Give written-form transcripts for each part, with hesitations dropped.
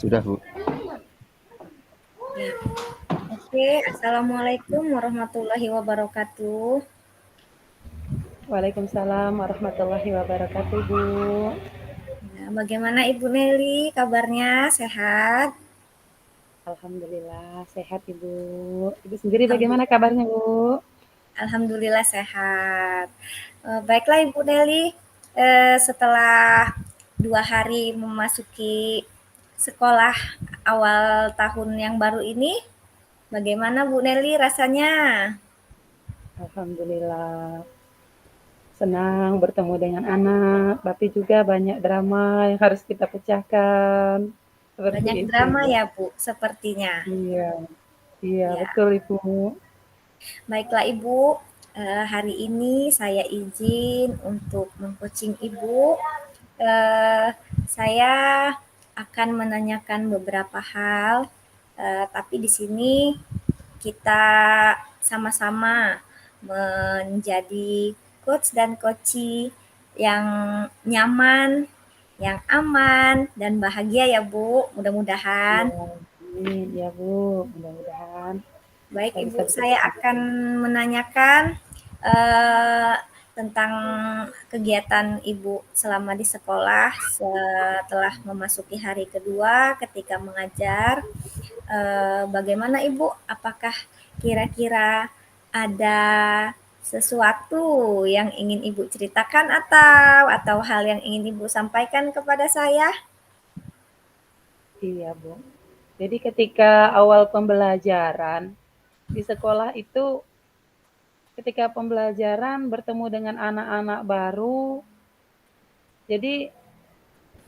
Sudah, Bu. Ya. Oke, Assalamualaikum warahmatullahi wabarakatuh. Waalaikumsalam warahmatullahi wabarakatuh, Bu. Ya, bagaimana Ibu Nelly kabarnya? Sehat? Alhamdulillah sehat, Ibu. Ibu sendiri bagaimana Alhamdulillah, kabarnya, Bu? Alhamdulillah sehat. Baiklah Ibu Nelly, setelah 2 hari memasuki sekolah awal tahun yang baru ini, bagaimana Bu Nelly rasanya? Alhamdulillah senang bertemu dengan anak, tapi juga banyak drama yang harus kita pecahkan. Seperti Banyak itu, drama Ibu. ya Bu, sepertinya. Iya, iya Ya. betul, Ibu. Baiklah Ibu, hari ini saya izin untuk meng-coaching Ibu. Eh, saya akan menanyakan beberapa hal, tapi di sini kita sama-sama menjadi coach dan coachee yang nyaman, yang aman, dan bahagia ya Bu, mudah-mudahan. Iya, amin. Ya, Bu. Mudah-mudahan Baik kita Ibu, bisa saya bekerja. akan menanyakan eh, tentang kegiatan Ibu selama di sekolah setelah memasuki hari kedua ketika mengajar. Bagaimana Ibu? Apakah kira-kira ada sesuatu yang ingin Ibu ceritakan atau hal yang ingin Ibu sampaikan kepada saya? Iya, Bu. Jadi ketika awal pembelajaran di sekolah itu, ketika pembelajaran bertemu dengan anak-anak baru, jadi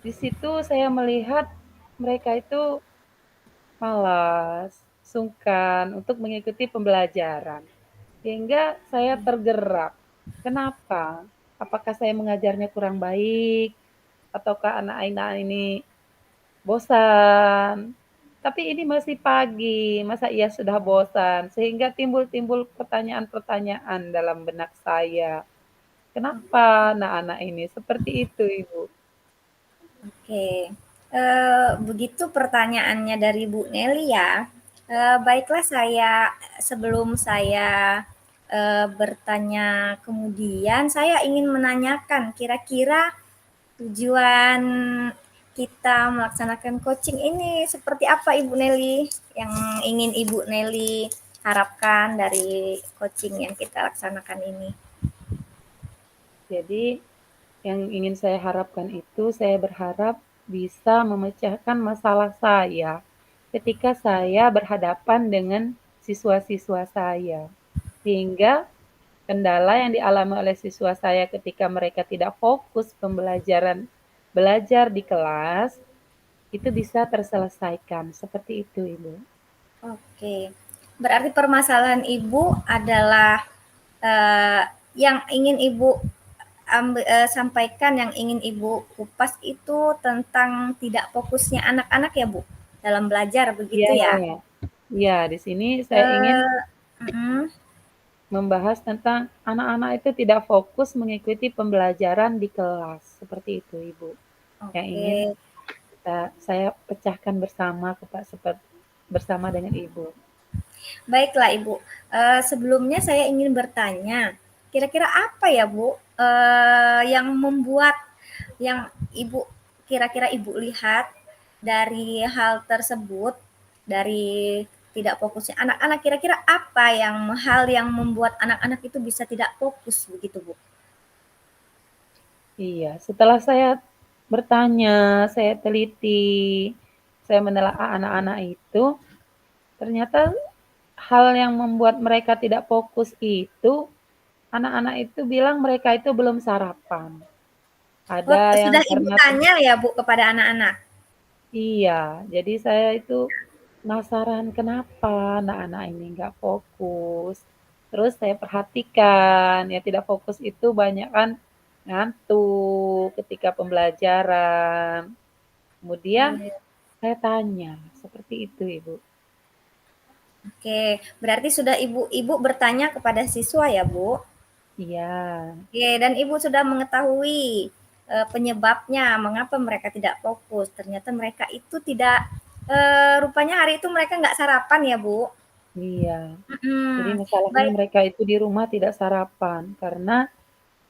di situ saya melihat mereka itu malas, sungkan untuk mengikuti pembelajaran. Sehingga saya tergerak. Kenapa? Apakah saya mengajarnya kurang baik? Ataukah anak-anak ini bosan? Tapi ini masih pagi, masa ia sudah bosan? Sehingga timbul-timbul pertanyaan-pertanyaan dalam benak saya. Kenapa anak-anak ini seperti itu, Ibu? Oke, begitu pertanyaannya dari Bu Nelly ya. Baiklah sebelum saya bertanya kemudian, saya ingin menanyakan kira-kira tujuan kita melaksanakan coaching ini seperti apa Ibu Nelly? Yang ingin Ibu Nelly harapkan dari coaching yang kita laksanakan ini? Jadi yang ingin saya harapkan itu, saya berharap bisa memecahkan masalah saya ketika saya berhadapan dengan siswa-siswa saya. Sehingga kendala yang dialami oleh siswa saya ketika mereka tidak fokus belajar di kelas, itu bisa terselesaikan. Seperti itu, Ibu. Oke, berarti permasalahan Ibu adalah eh, yang ingin Ibu sampaikan, yang ingin Ibu kupas itu tentang tidak fokusnya anak-anak ya Bu dalam belajar Iya, begitu ya? iya, di sini saya ingin Eh, mm, membahas tentang anak-anak itu tidak fokus mengikuti pembelajaran di kelas. Seperti itu, Ibu. Yang oke, ingin saya pecahkan bersama bersama dengan Ibu. baiklah Ibu. Sebelumnya saya ingin bertanya, kira-kira apa ya Bu yang membuat yang Ibu kira-kira Ibu lihat dari hal tersebut, dari tidak fokusnya anak-anak, kira-kira apa hal yang membuat anak-anak itu bisa tidak fokus begitu Bu? Iya, setelah saya bertanya, saya teliti, saya menelaah anak-anak itu, ternyata hal yang membuat mereka tidak fokus itu, anak-anak itu bilang mereka itu belum sarapan. Oh, Ada yang sudah Ibu karena tanya ya Bu kepada anak-anak? iya, jadi saya itu penasaran kenapa anak-anak ini nggak fokus. Terus saya perhatikan, ya tidak fokus itu banyak kan ngantuk ketika pembelajaran. Kemudian Hmm, saya tanya, seperti itu Ibu. oke, berarti sudah Ibu bertanya kepada siswa ya Bu? Iya, Oke, dan Ibu sudah mengetahui penyebabnya mengapa mereka tidak fokus. Ternyata mereka itu tidak Rupanya hari itu mereka nggak sarapan ya, Bu? Iya. Jadi Mhm, masalahnya baik, mereka itu di rumah tidak sarapan karena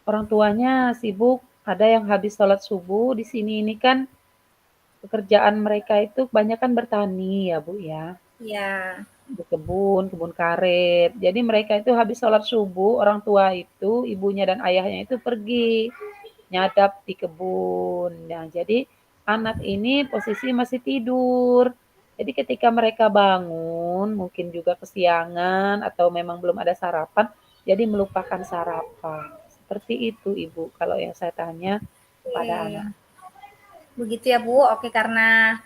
orang tuanya sibuk, ada yang habis sholat subuh, di sini ini kan pekerjaan mereka itu kebanyakan bertani ya Bu ya, ya, berkebun, kebun karet. Jadi mereka itu habis sholat subuh, orang tua itu, ibunya dan ayahnya itu pergi nyadap di kebun. Nah, jadi anak ini posisi masih tidur. Jadi ketika mereka bangun, mungkin juga kesiangan atau memang belum ada sarapan, jadi melupakan sarapan. Seperti itu, Ibu, kalau yang saya tanya kepada anak. oke. Begitu ya, Bu. Oke, karena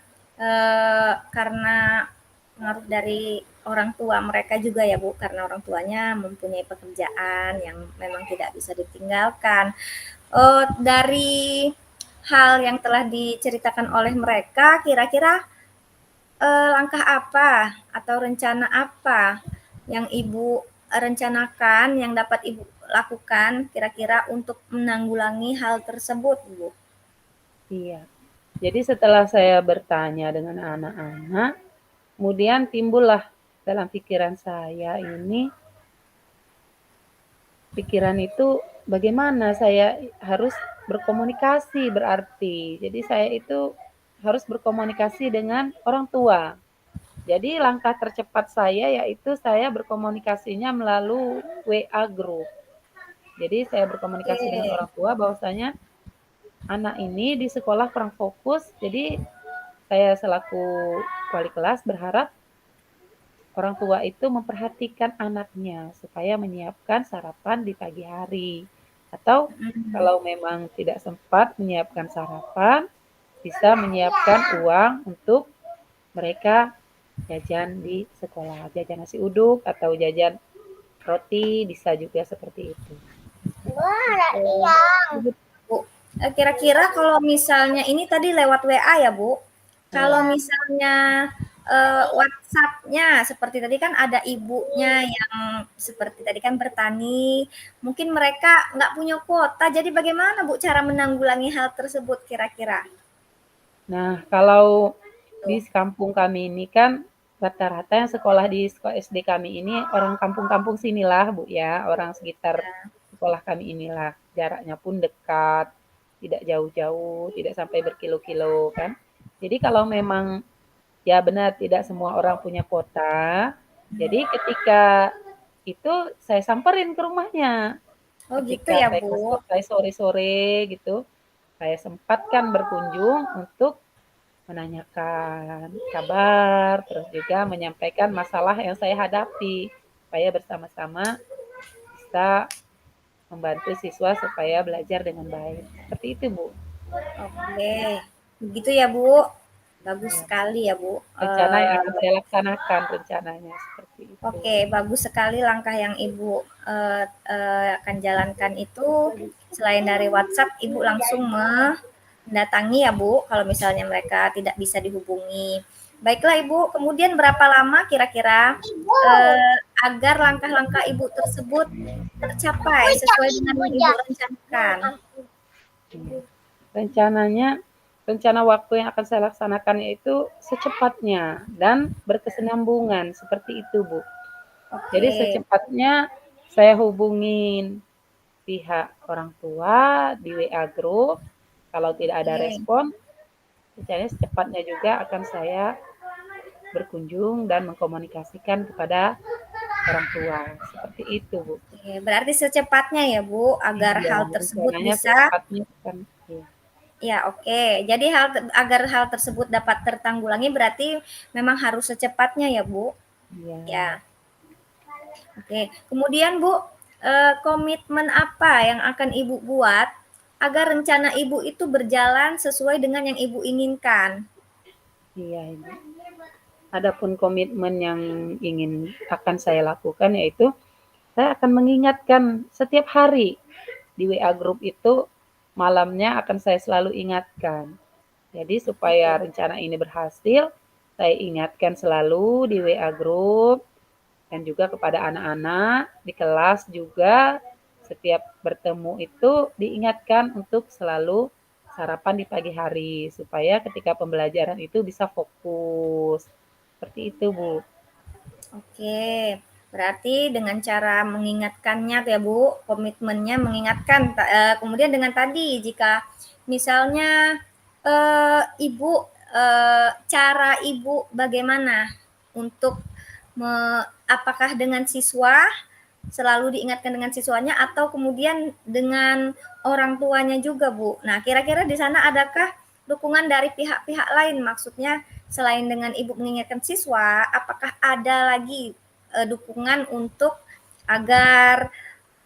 pengaruh dari orang tua mereka juga ya, Bu, karena orang tuanya mempunyai pekerjaan yang memang tidak bisa ditinggalkan. Dari hal yang telah diceritakan oleh mereka, kira-kira langkah apa atau rencana apa yang Ibu rencanakan yang dapat Ibu lakukan kira-kira untuk menanggulangi hal tersebut, Bu? Iya. Jadi setelah saya bertanya dengan anak-anak, kemudian timbullah dalam pikiran saya ini, pikiran itu bagaimana saya harus berkomunikasi berarti. Jadi saya itu harus berkomunikasi dengan orang tua. Jadi langkah tercepat saya yaitu saya berkomunikasinya melalui WA group. Jadi saya berkomunikasi dengan Oke, orang tua bahwasanya anak ini di sekolah kurang fokus. Jadi saya selaku wali kelas berharap orang tua itu memperhatikan anaknya supaya menyiapkan sarapan di pagi hari. Atau mhm, kalau memang tidak sempat menyiapkan sarapan, bisa menyiapkan uang untuk mereka jajan di sekolah, jajan nasi uduk atau jajan roti, bisa juga seperti itu. oke. Bu, kira-kira kalau misalnya ini tadi lewat WA ya, Bu? Kalau Iya. misalnya, WhatsApp-nya seperti tadi kan ada ibunya yang seperti tadi kan bertani, mungkin mereka nggak punya kuota, jadi bagaimana, Bu, cara menanggulangi hal tersebut kira-kira? Nah, kalau di Tuh, kampung kami ini kan rata-rata yang sekolah di SD kami ini orang kampung-kampung sinilah, Bu, ya, orang sekitar ya, sekolah kami inilah. Jaraknya pun dekat, tidak jauh-jauh, tidak sampai berkilo-kilo kan. Jadi kalau memang ya benar tidak semua orang punya kuota, jadi ketika itu saya samperin ke rumahnya. oh gitu Ketika ya, saya Bu? saya sore-sore gitu, saya sempatkan berkunjung untuk menanyakan kabar, terus juga menyampaikan masalah yang saya hadapi, supaya bersama-sama bisa membantu siswa supaya belajar dengan baik. Seperti itu, Bu. Oke, begitu ya, Bu? Bagus Ya. sekali ya, Bu. Rencana yang akan saya laksanakan rencananya seperti itu. Oke, bagus sekali langkah yang Ibu akan jalankan itu. Selain dari WhatsApp, Ibu langsung mendatangi ya, Bu, kalau misalnya mereka tidak bisa dihubungi. Baiklah, Ibu, kemudian berapa lama kira-kira agar langkah-langkah Ibu tersebut tercapai sesuai dengan yang Ibu rencanakan? Iya. Rencananya, rencana waktu yang akan saya laksanakan yaitu secepatnya dan berkesinambungan seperti itu, Bu. Jadi Oke, secepatnya saya hubungin pihak orang tua di WA group. Kalau tidak ada oke. respon, rencananya secepatnya juga akan saya berkunjung dan mengkomunikasikan kepada orang tua. Seperti itu, Bu. Oke, berarti secepatnya ya, Bu, agar Iya, hal tersebut rencananya bisa secepatnya kan. Iya. ya, oke. Jadi agar hal tersebut dapat tertanggulangi berarti memang harus secepatnya ya, Bu? Iya. Ya, oke. Kemudian, Bu, komitmen apa yang akan Ibu buat agar rencana Ibu itu berjalan sesuai dengan yang Ibu inginkan? Iya, Ibu. Adapun komitmen yang ingin akan saya lakukan yaitu saya akan mengingatkan setiap hari di WA group itu malamnya akan saya selalu ingatkan. Jadi supaya rencana ini berhasil, saya ingatkan selalu di WA group dan juga kepada anak-anak di kelas juga setiap bertemu itu diingatkan untuk selalu sarapan di pagi hari supaya ketika pembelajaran itu bisa fokus. Seperti itu, Bu. Oke, berarti dengan cara mengingatkannya tuh ya Bu, komitmennya mengingatkan, kemudian dengan tadi jika misalnya, Ibu, cara Ibu bagaimana untuk apakah dengan siswa, selalu diingatkan dengan siswanya atau kemudian dengan orang tuanya juga, Bu? Nah, kira-kira di sana adakah dukungan dari pihak-pihak lain? Maksudnya selain dengan Ibu mengingatkan siswa, apakah ada lagi dukungan untuk agar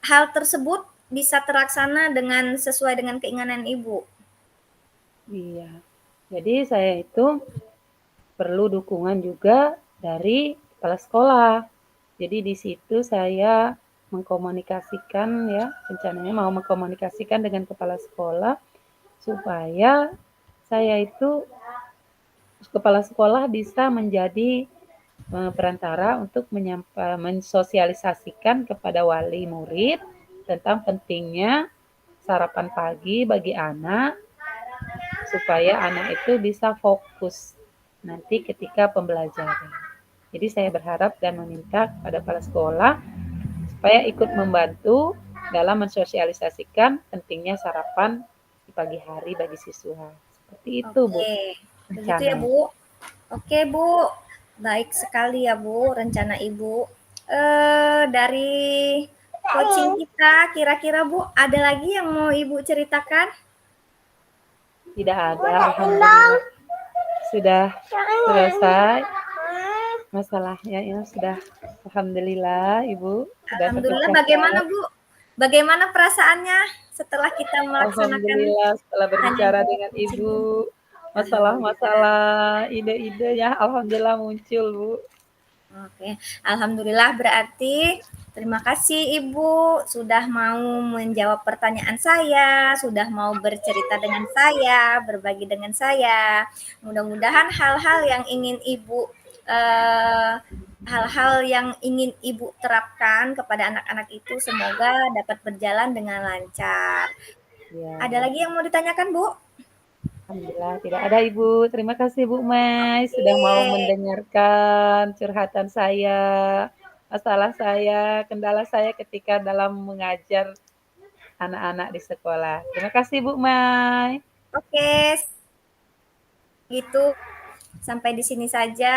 hal tersebut bisa terlaksana dengan sesuai dengan keinginan Ibu? Iya. Jadi saya itu perlu dukungan juga dari kepala sekolah. Jadi di situ saya mengkomunikasikan ya, rencananya mau mengkomunikasikan dengan kepala sekolah supaya saya itu kepala sekolah bisa menjadi perantara untuk mensosialisasikan kepada wali murid tentang pentingnya sarapan pagi bagi anak supaya anak itu bisa fokus nanti ketika pembelajaran. Jadi saya berharap dan meminta kepada kepala sekolah supaya ikut membantu dalam mensosialisasikan pentingnya sarapan di pagi hari bagi siswa. Seperti itu, Bu, Oke, begitu ya rencananya. Bu. Oke Bu, baik sekali ya Bu rencana Ibu. Dari coaching kita, kira-kira Bu ada lagi yang mau Ibu ceritakan? Tidak ada, alhamdulillah. Sudah selesai masalahnya ya sudah. Alhamdulillah, Ibu sudah Alhamdulillah. Bagaimana terpecahkan. Bu? Bagaimana perasaannya setelah kita melaksanakan Alhamdulillah setelah hanya berbicara dua dengan coaching Ibu, ini? Alhamdulillah. masalah-masalah ide-ide ya alhamdulillah muncul, Bu. Oke, alhamdulillah berarti terima kasih Ibu sudah mau menjawab pertanyaan saya, sudah mau bercerita dengan saya, berbagi dengan saya. Mudah-mudahan hal-hal yang ingin Ibu eh, hal-hal yang ingin Ibu terapkan kepada anak-anak itu semoga dapat berjalan dengan lancar. Ada Ya, lagi yang mau ditanyakan, Bu? alhamdulillah tidak ada Ibu. Terima kasih Bu Mai sudah mau Oke. mendengarkan curhatan saya, masalah saya, kendala saya ketika dalam mengajar anak-anak di sekolah. Terima kasih Bu Mai. Oke, gitu. Sampai di sini saja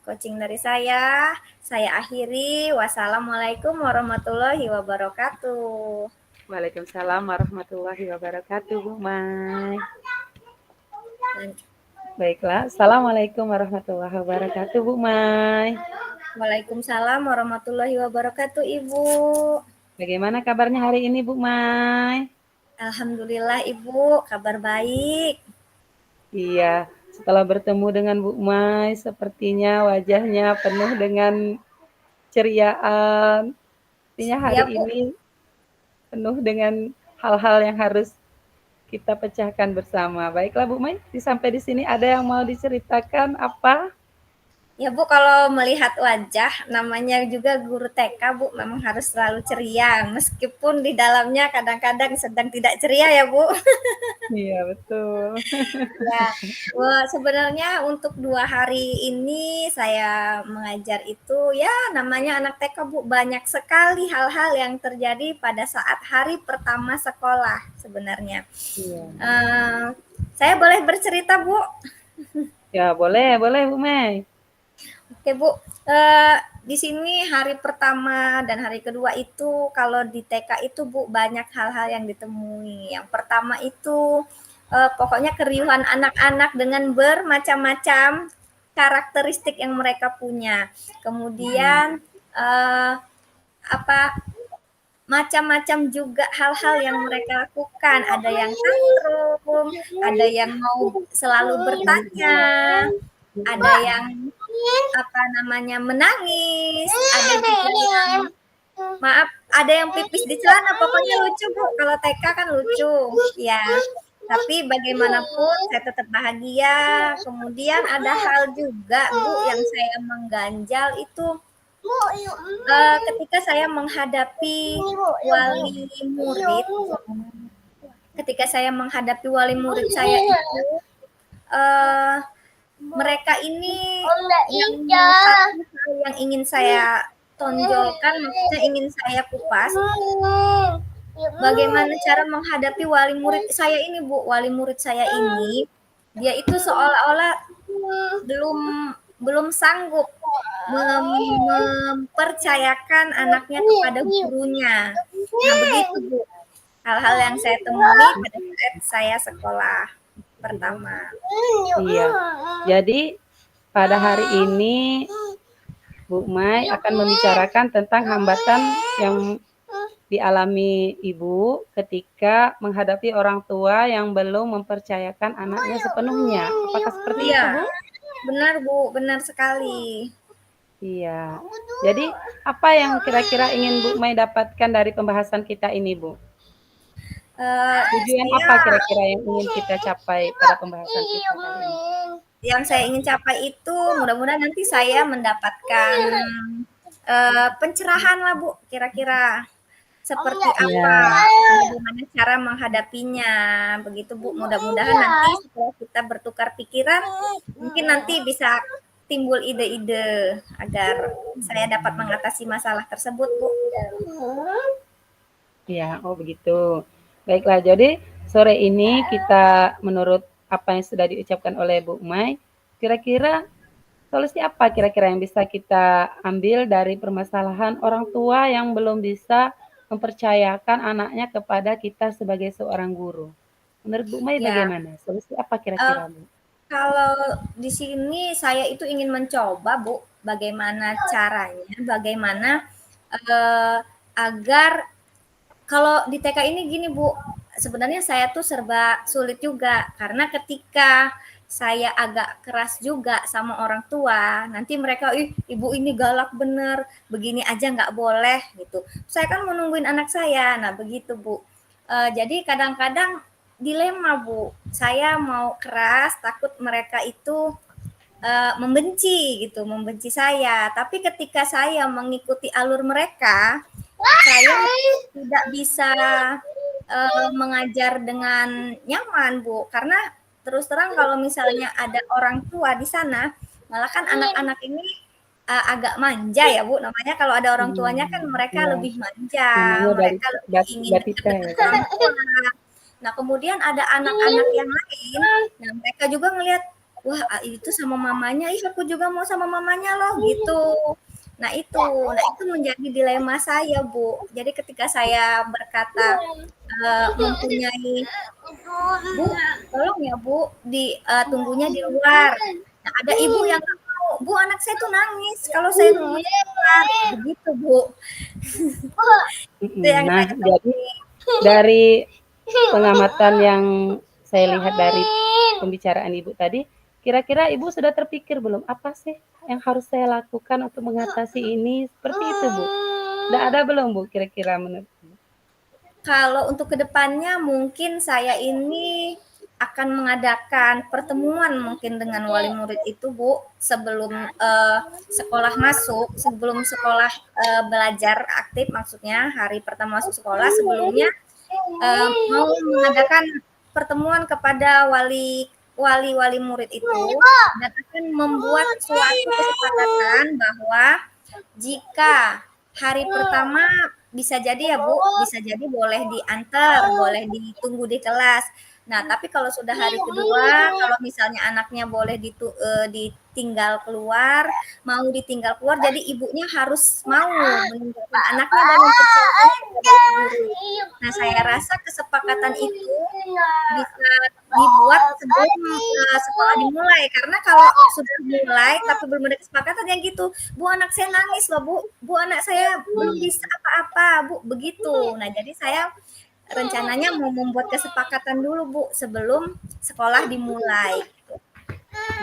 coaching dari saya. Saya akhiri. Wassalamualaikum warahmatullahi wabarakatuh. Waalaikumsalam warahmatullahi wabarakatuh Bu Mai. Baiklah, Assalamualaikum warahmatullahi wabarakatuh Bu Mai. Waalaikumsalam warahmatullahi wabarakatuh, Ibu. Bagaimana kabarnya hari ini Bu Mai? Alhamdulillah, Ibu, kabar baik. Iya, setelah bertemu dengan Bu Mai, sepertinya wajahnya penuh dengan ceriaan. Sepertinya hari Ya, Bu. ini penuh dengan hal-hal yang harus kita pecahkan bersama. Baiklah Bu Mai, sampai di sini ada yang mau diceritakan apa? Ya Bu, kalau melihat wajah, namanya juga guru TK Bu, memang harus selalu ceria, meskipun di dalamnya kadang-kadang sedang tidak ceria ya Bu. Iya, betul. Ya, sebenarnya untuk 2 hari ini saya mengajar itu ya namanya anak TK Bu, banyak sekali hal-hal yang terjadi pada saat hari pertama sekolah sebenarnya. Iya. Eh, saya boleh bercerita Bu? Ya, boleh, boleh Bu Mai. Oke Bu, di sini hari pertama dan hari kedua itu kalau di TK itu Bu banyak hal-hal yang ditemui. Yang pertama itu pokoknya keriuhan anak-anak dengan bermacam-macam karakteristik yang mereka punya. Hmm, Kemudian apa macam-macam juga hal-hal yang mereka lakukan. Ada yang tantrum, ada yang mau selalu bertanya, ada yang apa namanya menangis, ada juga yang maaf, ada yang pipis di celana, pokoknya lucu Bu, kalau TK kan lucu, ya. Tapi bagaimanapun saya tetap bahagia. Kemudian ada hal juga Bu yang saya mengganjal itu ketika saya menghadapi wali murid ketika saya menghadapi wali murid saya itu, eh, mereka ini yang satu hal yang ingin saya tonjolkan, maksudnya ingin saya kupas, bagaimana cara menghadapi wali murid saya ini, Bu. Wali murid saya ini, dia itu seolah-olah belum belum sanggup mempercayakan anaknya kepada gurunya. Nah, begitu, Bu. Hal-hal yang saya temui pada saat saya sekolah pertama. Iya. Jadi pada hari ini Bu Mai akan membicarakan tentang hambatan yang dialami ibu ketika menghadapi orang tua yang belum mempercayakan anaknya sepenuhnya. Apakah seperti itu, Bu? Benar, Bu. Benar sekali. Iya. Jadi apa yang kira-kira ingin Bu Mai dapatkan dari pembahasan kita ini, Bu? Tujuan apa kira-kira yang ingin kita capai pada pembahasan kita kali ini? Yang saya ingin capai itu mudah-mudahan nanti saya mendapatkan pencerahan lah, Bu. Kira-kira seperti apa, bagaimana cara menghadapinya, begitu, Bu. Mudah-mudahan nanti setelah kita bertukar pikiran, mungkin nanti bisa timbul ide-ide agar saya dapat mengatasi masalah tersebut, Bu. Ya, oh begitu. Baiklah, jadi sore ini kita menurut apa yang sudah diucapkan oleh Bu Mai, kira-kira solusi apa kira-kira yang bisa kita ambil dari permasalahan orang tua yang belum bisa mempercayakan anaknya kepada kita sebagai seorang guru? Menurut Bu Mai bagaimana? Solusi apa kira-kira, Bu? Kalau di sini saya itu ingin mencoba, Bu, bagaimana caranya, bagaimana agar kalau di TK ini gini, Bu, sebenarnya saya tuh serba sulit juga karena ketika saya agak keras juga sama orang tua, nanti mereka, ih ibu ini galak bener, begini aja nggak boleh gitu. Saya kan menungguin anak saya, nah begitu, Bu. Jadi kadang-kadang dilema, Bu. Saya mau keras, takut mereka itu membenci gitu, membenci saya. Tapi ketika saya mengikuti alur mereka, saya tidak bisa mengajar dengan nyaman, Bu. Karena terus terang kalau misalnya ada orang tua di sana, malah kan anak-anak ini agak manja ya, Bu. Namanya kalau ada orang tuanya kan mereka Ya, lebih manja, namanya mereka lebih ingin Batita dekat-dekat ya. orang tua. Nah, kemudian ada anak-anak yang lain, nah mereka juga ngelihat, wah itu sama mamanya, ih aku juga mau sama mamanya loh gitu. Nah itu menjadi dilema saya, Bu. Jadi ketika saya berkata mempunyai, Bu, tolong ya Bu, tunggunya di luar. Nah, ada ibu yang nggak mau, Bu anak saya tuh nangis kalau saya nunggunya di luar, begitu Bu. Itu yang Nah, saya jadi temui. dari pengamatan yang saya lihat dari pembicaraan Ibu tadi, kira-kira Ibu sudah terpikir belum apa sih yang harus saya lakukan untuk mengatasi ini? Seperti itu, Bu. Sudah ada belum, Bu, kira-kira menurut Ibu? Kalau untuk kedepannya mungkin saya ini akan mengadakan pertemuan mungkin dengan wali murid itu, Bu, sebelum sekolah masuk, sebelum sekolah belajar aktif, maksudnya hari pertama masuk sekolah, sebelumnya mau mengadakan pertemuan kepada wali murid itu dan akan membuat suatu kesepakatan bahwa jika hari pertama bisa jadi ya Bu, bisa jadi boleh diantar, boleh ditunggu di kelas. Nah, tapi kalau sudah hari kedua, kalau misalnya anaknya boleh ditinggal keluar, mau ditinggal keluar, jadi ibunya harus mau meninggalkan anaknya dan mempercayakannya kepada guru. Nah, saya rasa kesepakatan itu bisa dibuat sebelum sekolah dimulai, karena kalau sudah mulai tapi belum ada kesepakatan yang gitu, Bu anak saya nangis loh Bu, Bu anak saya belum bisa apa-apa Bu, begitu. Nah jadi saya rencananya mau membuat kesepakatan dulu Bu sebelum sekolah dimulai.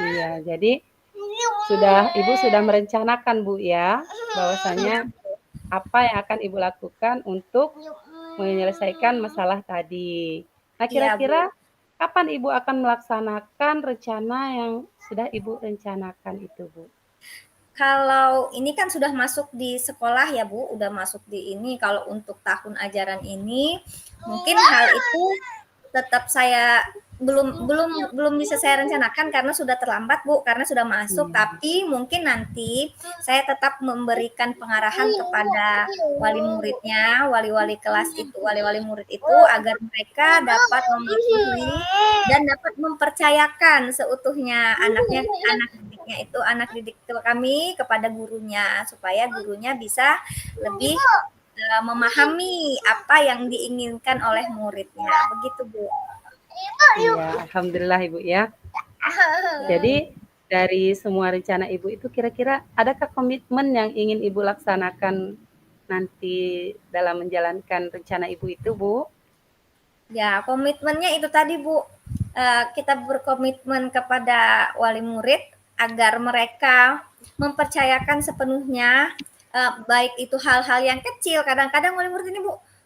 Iya, jadi Ibu sudah merencanakan, Bu, ya, bahwasanya apa yang akan Ibu lakukan untuk menyelesaikan masalah tadi. Nah, Iya Bu. kira-kira kapan Ibu akan melaksanakan rencana yang sudah Ibu rencanakan itu, Bu? Kalau ini kan sudah masuk di sekolah ya Bu, udah masuk di ini. Kalau untuk tahun ajaran ini, mungkin hal itu tetap saya belum bisa saya rencanakan karena sudah terlambat Bu, karena sudah masuk. Iya. Tapi mungkin nanti saya tetap memberikan pengarahan kepada wali muridnya, wali-wali kelas itu, wali-wali murid itu agar mereka dapat mematuhi dan dapat mempercayakan seutuhnya anak didiknya itu, anak didik kami kepada gurunya supaya gurunya bisa lebih memahami apa yang diinginkan oleh muridnya. Begitu, Bu. Iya, alhamdulillah Ibu ya. Jadi dari semua rencana Ibu itu kira-kira adakah komitmen yang ingin Ibu laksanakan nanti dalam menjalankan rencana Ibu itu, Bu? Ya, komitmennya itu tadi, Bu. Kita berkomitmen kepada wali murid agar mereka mempercayakan sepenuhnya, baik itu hal-hal yang kecil. Kadang-kadang wali murid ini,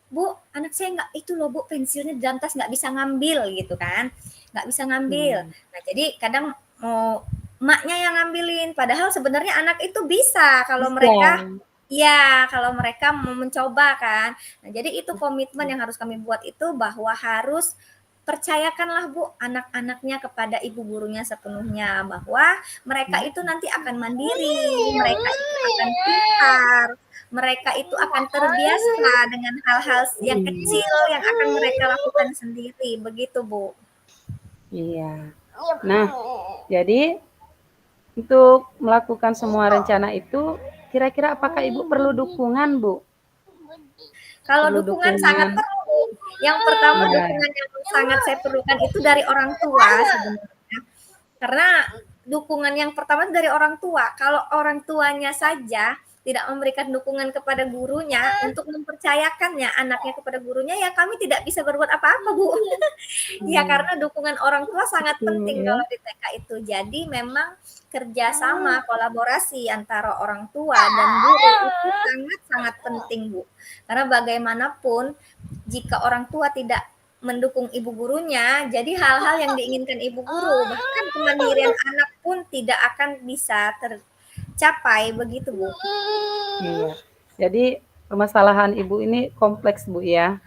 Bu, anak saya nggak itu loh, Bu, pensilnya di dalam tas nggak bisa ngambil gitu kan, nggak bisa ngambil. Hmm, Nah, jadi kadang mau emaknya yang ngambilin, padahal sebenarnya anak itu bisa kalau bisa. mereka iya, kalau mereka mau mencoba kan. Nah, jadi itu komitmen yang harus kami buat itu bahwa harus percayakanlah Bu anak-anaknya kepada ibu gurunya sepenuhnya bahwa mereka itu nanti akan mandiri, mereka itu akan pintar, mereka itu akan terbiasa dengan hal-hal yang Hmm, kecil yang akan mereka lakukan sendiri, begitu Bu. iya. Nah, jadi untuk melakukan semua rencana itu, kira-kira apakah Ibu perlu dukungan, Bu? Kalau Perlu dukungan sangat dukungan. perlu. Yang pertama Iya. dukungan yang sangat saya perlukan itu dari orang tua sebenarnya. Karena dukungan yang pertama itu dari orang tua. Kalau orang tuanya saja tidak memberikan dukungan kepada gurunya untuk mempercayakannya anaknya kepada gurunya, ya kami tidak bisa berbuat apa-apa, Bu. Ya Hmm, karena dukungan orang tua sangat betul penting ya. kalau di TK itu. Jadi memang kerjasama, kolaborasi antara orang tua dan guru itu sangat-sangat penting, Bu. Karena bagaimanapun jika orang tua tidak mendukung ibu gurunya, jadi hal-hal yang diinginkan ibu guru, bahkan kemandirian anak pun tidak akan bisa tercapai, begitu Bu. Iya. Jadi permasalahan Ibu ini kompleks, Bu, ya.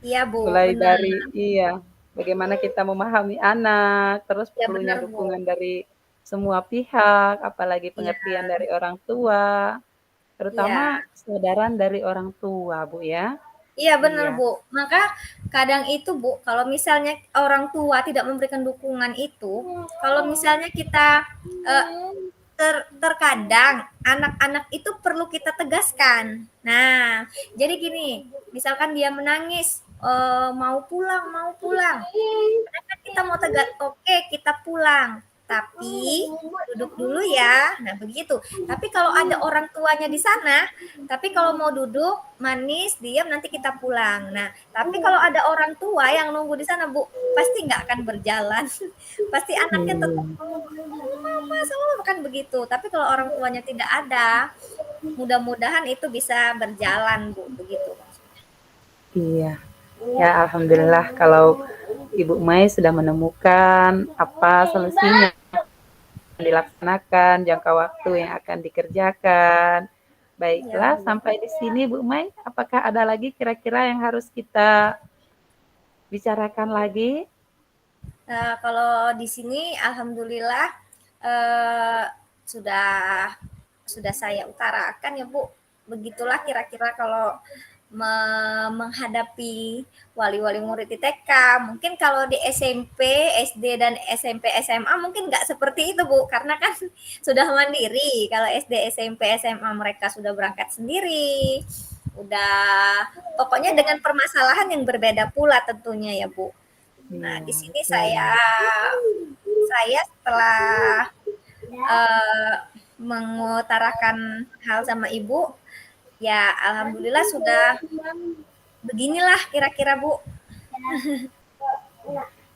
Iya Bu, Mulai benar. dari iya, bagaimana kita memahami anak, terus Ya perlunya benar Bu. dukungan dari semua pihak, apalagi Iya, pengertian dari orang tua, iya. terutama kesadaran dari orang tua, Bu, ya. Iya benar Iya. Bu. Maka kadang itu Bu, kalau misalnya orang tua tidak memberikan dukungan itu, kalau misalnya kita eh, terkadang anak-anak itu perlu kita tegaskan. Nah, jadi gini, misalkan dia menangis, mau pulang. Kadang kan kita mau tegas, oke kita pulang, tapi duduk dulu ya. Nah begitu. Tapi kalau ada orang tuanya di sana, tapi kalau mau duduk, manis, diam, nanti kita pulang. Nah, tapi kalau ada orang tua yang nunggu di sana, Bu, pasti nggak akan berjalan. Pasti anaknya tetap Hmm, mama sama kan begitu. Tapi kalau orang tuanya tidak ada, mudah-mudahan itu bisa berjalan, Bu, begitu. iya. Ya, alhamdulillah kalau Ibu Mai sudah menemukan apa solusinya yang dilaksanakan, jangka waktu yang akan dikerjakan. Ya, Baiklah, Bu. sampai di sini Bu Mai. Apakah ada lagi kira-kira yang harus kita bicarakan lagi? Kalau di sini alhamdulillah eh, sudah sudah saya utarakan ya Bu. Begitulah kira-kira kalau menghadapi wali-wali murid di TK. Mungkin kalau di SMP, SD dan SMP, SMA mungkin nggak seperti itu Bu, karena kan sudah mandiri. Kalau SD, SMP, SMA mereka sudah berangkat sendiri. Udah pokoknya dengan permasalahan yang berbeda pula tentunya ya Bu. Nah, Iya, di sini betul. saya setelah mengutarakan hal sama ibu, ya alhamdulillah sudah beginilah kira-kira Bu.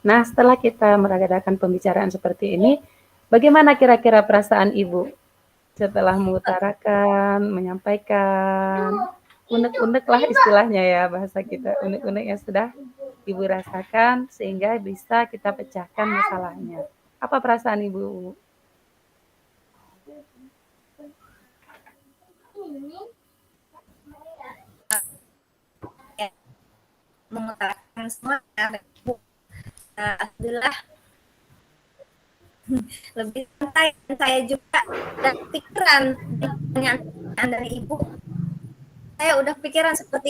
Nah, setelah kita mengadakan pembicaraan seperti ini, bagaimana kira-kira perasaan Ibu setelah mengutarakan, menyampaikan, unek-unek lah istilahnya ya bahasa kita, unek-unek yang sudah Ibu rasakan sehingga bisa kita pecahkan masalahnya. Apa perasaan Ibu? Ya, mengutarakan semua Bu. Alhamdulillah lebih santai. Dan saya juga udah pikiran dengan pertanyaan dari Ibu. Saya udah pikiran seperti